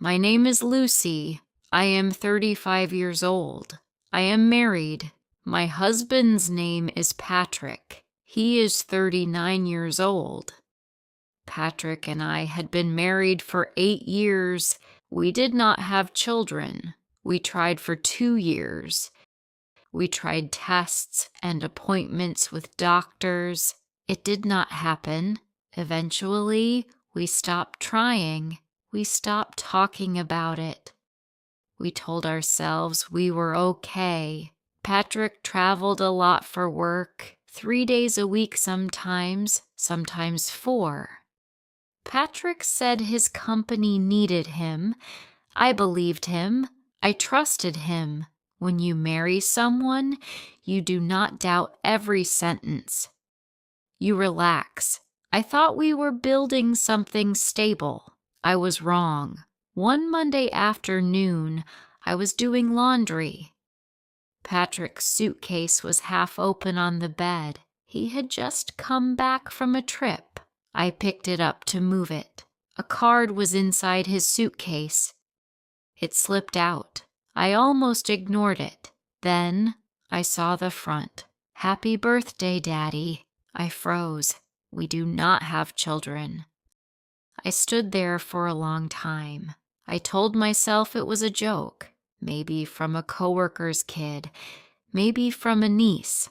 My name is Lucy. I am 35 years old. I am married. My husband's name is Patrick. He is 39 years old. Patrick and I had been married for 8 years. We did not have children. We tried for 2 years. We tried tests and appointments with doctors. It did not happen. Eventually, we stopped trying. We stopped talking about it. We told ourselves we were okay. Patrick traveled a lot for work, 3 days a week sometimes 4. Patrick said his company needed him. I believed him. I trusted him. When you marry someone, you do not doubt every sentence. You relax. I thought we were building something stable. I was wrong. One Monday afternoon, I was doing laundry. Patrick's suitcase was half open on the bed. He had just come back from a trip. I picked it up to move it. A card was inside his suitcase. It slipped out. I almost ignored it. Then I saw the front. "Happy birthday, Daddy." I froze. We do not have children. I stood there for a long time. I told myself it was a joke, maybe from a coworker's kid, maybe from a niece.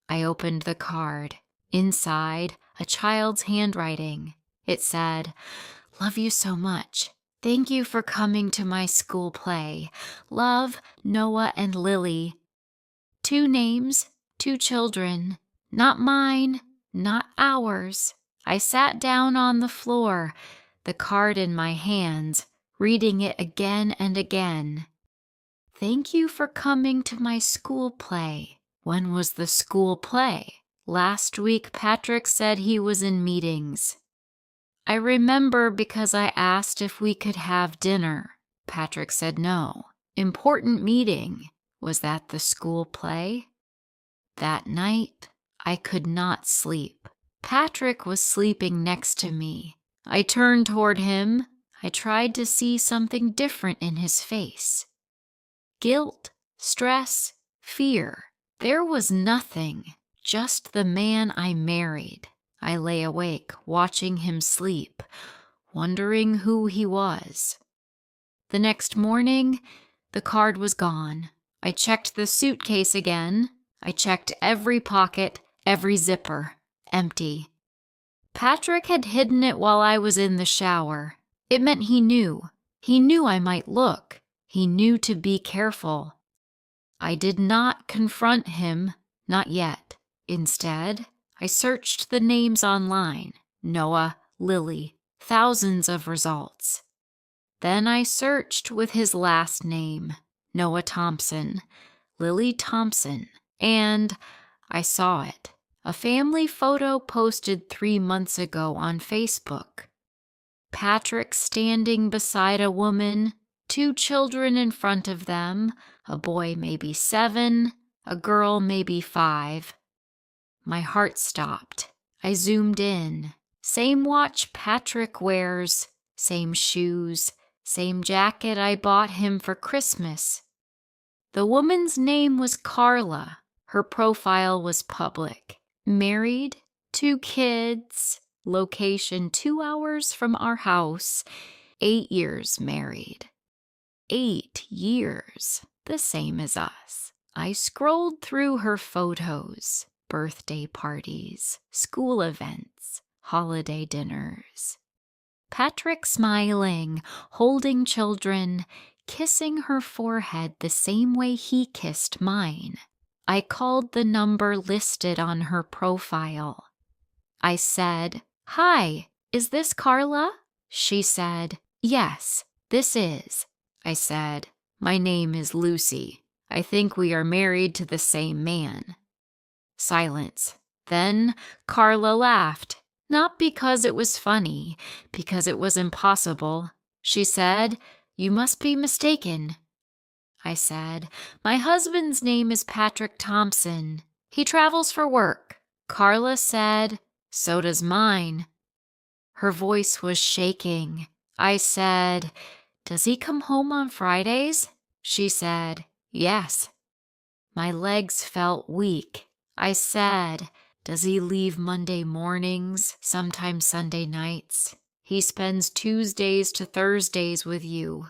I opened the card. Inside, a child's handwriting. It said, "Love you so much. Thank you for coming to my school play. Love, Noah and Lily." 2 names, 2 children. Not mine, not ours. I sat down on the floor, the card in my hands, reading it again and again. "Thank you for coming to my school play." When was the school play? Last week, Patrick said he was in meetings. I remember because I asked if we could have dinner. Patrick said no. Important meeting. Was that the school play? That night, I could not sleep. Patrick was sleeping next to me. I turned toward him. I tried to see something different in his face. Guilt, stress, fear. There was nothing, just the man I married. I lay awake, watching him sleep, wondering who he was. The next morning, the card was gone. I checked the suitcase again. I checked every pocket, every zipper. Empty. Patrick had hidden it while I was in the shower. It meant he knew. He knew I might look. He knew to be careful. I did not confront him, not yet. Instead, I searched the names online. Noah, Lily, thousands of results. Then I searched with his last name, Noah Thompson, Lily Thompson, and I saw it. A family photo posted 3 months ago on Facebook. Patrick standing beside a woman, 2 children in front of them, a boy maybe 7, a girl maybe 5. My heart stopped. I zoomed in. Same watch Patrick wears, same shoes, same jacket I bought him for Christmas. The woman's name was Carla. Her profile was public. Married, 2 kids, location 2 hours from our house, 8 years married. 8 years, the same as us. I scrolled through her photos, birthday parties, school events, holiday dinners. Patrick smiling, holding children, kissing her forehead the same way he kissed mine. I called the number listed on her profile. I said, "Hi, is this Carla?" She said, "Yes, this is." I said, "My name is Lucy. I think we are married to the same man." Silence. Then Carla laughed, not because it was funny, because it was impossible. She said, "You must be mistaken." I said, "My husband's name is Patrick Thompson. He travels for work." Carla said, "So does mine." Her voice was shaking. I said, "Does he come home on Fridays?" She said, "Yes." My legs felt weak. I said, "Does he leave Monday mornings, sometimes Sunday nights? He spends Tuesdays to Thursdays with you."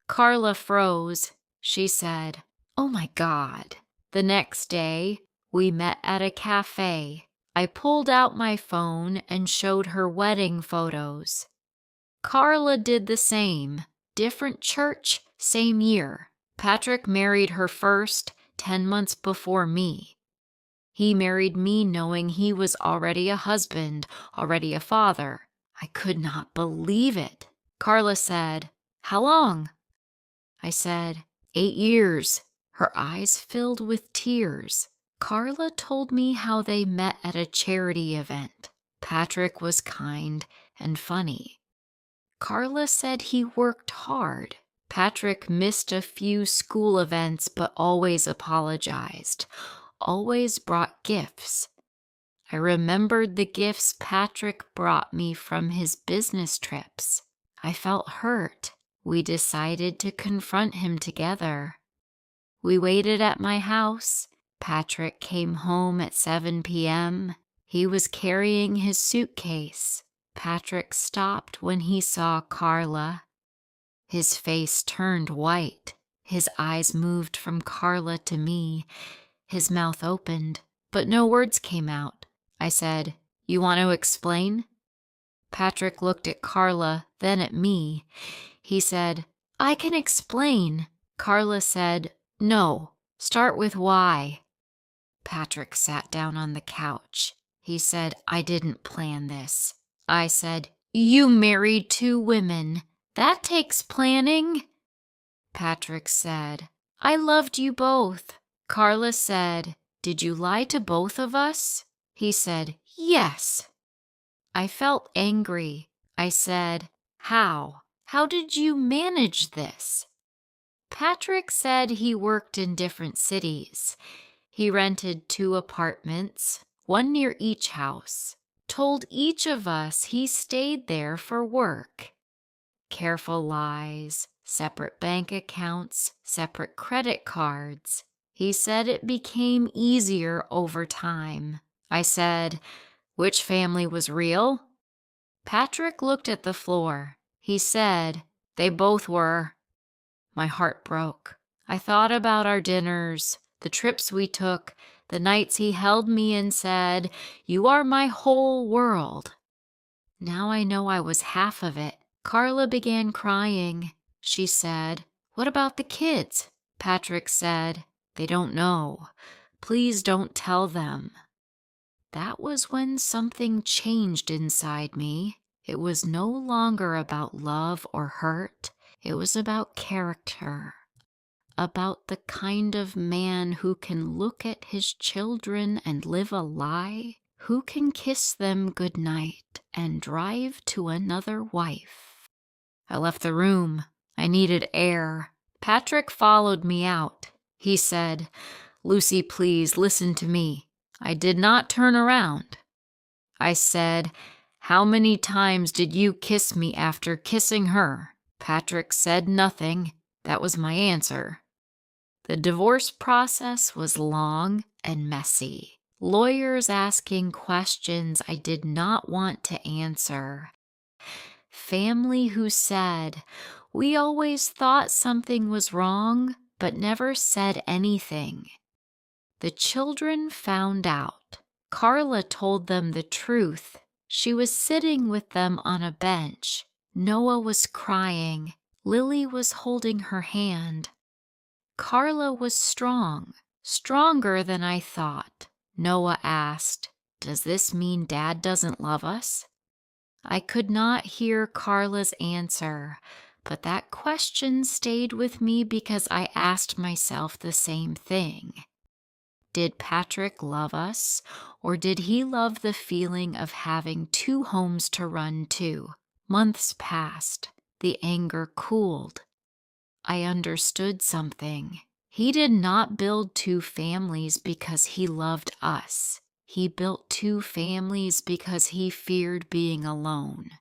Carla froze. She said, "Oh my God." The next day, we met at a cafe. I pulled out my phone and showed her wedding photos. Carla did the same. Different church, same year. Patrick married her first, 10 months before me. He married me knowing he was already a husband, already a father. I could not believe it. Carla said, "How long?" I said, 8 years. Her eyes filled with tears. Carla told me how they met at a charity event. Patrick was kind and funny. Carla said he worked hard. Patrick missed a few school events but always apologized, always brought gifts. I remembered the gifts Patrick brought me from his business trips. I felt hurt. We decided to confront him together. We waited at my house. Patrick came home at 7 p.m. He was carrying his suitcase. Patrick stopped when he saw Carla. His face turned white. His eyes moved from Carla to me. His mouth opened, but no words came out. I said, "You want to explain?" Patrick looked at Carla, then at me. He said, "I can explain." Carla said, "No, start with why." Patrick sat down on the couch. He said, "I didn't plan this." I said, "You married 2 women. That takes planning." Patrick said, "I loved you both." Carla said, "Did you lie to both of us?" He said, "Yes." I felt angry. I said, "How? How did you manage this?" Patrick said he worked in different cities. He rented 2 apartments, one near each house. Told each of us he stayed there for work. Careful lies, separate bank accounts, separate credit cards. He said it became easier over time. I said, "Which family was real?" Patrick looked at the floor. He said, "They both were." My heart broke. I thought about our dinners, the trips we took, the nights he held me and said, "You are my whole world." Now I know I was half of it. Carla began crying. She said, "What about the kids?" Patrick said, "They don't know. Please don't tell them." That was when something changed inside me. It was no longer about love or hurt. It was about character. About the kind of man who can look at his children and live a lie, who can kiss them goodnight and drive to another wife. I left the room. I needed air. Patrick followed me out. He said, "Lucy, please listen to me." I did not turn around. I said, "How many times did you kiss me after kissing her?" Patrick said nothing. That was my answer. The divorce process was long and messy. Lawyers asking questions I did not want to answer. Family who said, "We always thought something was wrong, but never said anything." The children found out. Carla told them the truth. She was sitting with them on a bench. Noah was crying. Lily was holding her hand. Carla was strong, stronger than I thought. Noah asked, "Does this mean Dad doesn't love us?" I could not hear Carla's answer, but that question stayed with me because I asked myself the same thing. Did Patrick love us, or did he love the feeling of having 2 homes to run to? Months passed. The anger cooled. I understood something. He did not build 2 families because he loved us. He built 2 families because he feared being alone.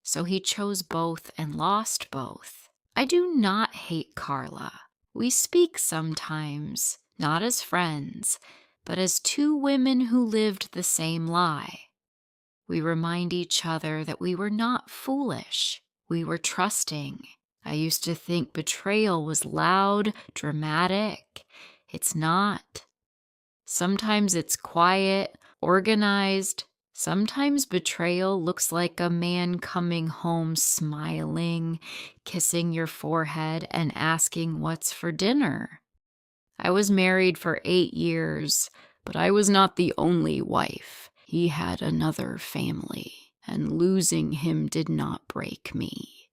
So he chose both and lost both. I do not hate Carla. We speak sometimes, not as friends, but as two women who lived the same lie. We remind each other that we were not foolish. We were trusting. I used to think betrayal was loud, dramatic. It's not. Sometimes it's quiet, organized. Sometimes betrayal looks like a man coming home smiling, kissing your forehead, and asking what's for dinner. I was married for 8 years, but I was not the only wife. He had another family, and losing him did not break me.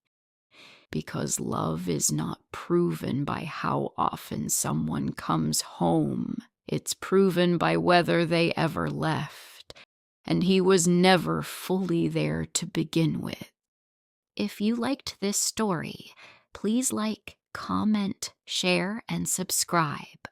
Because love is not proven by how often someone comes home. It's proven by whether they ever left, and he was never fully there to begin with. If you liked this story, please like, comment, share, and subscribe.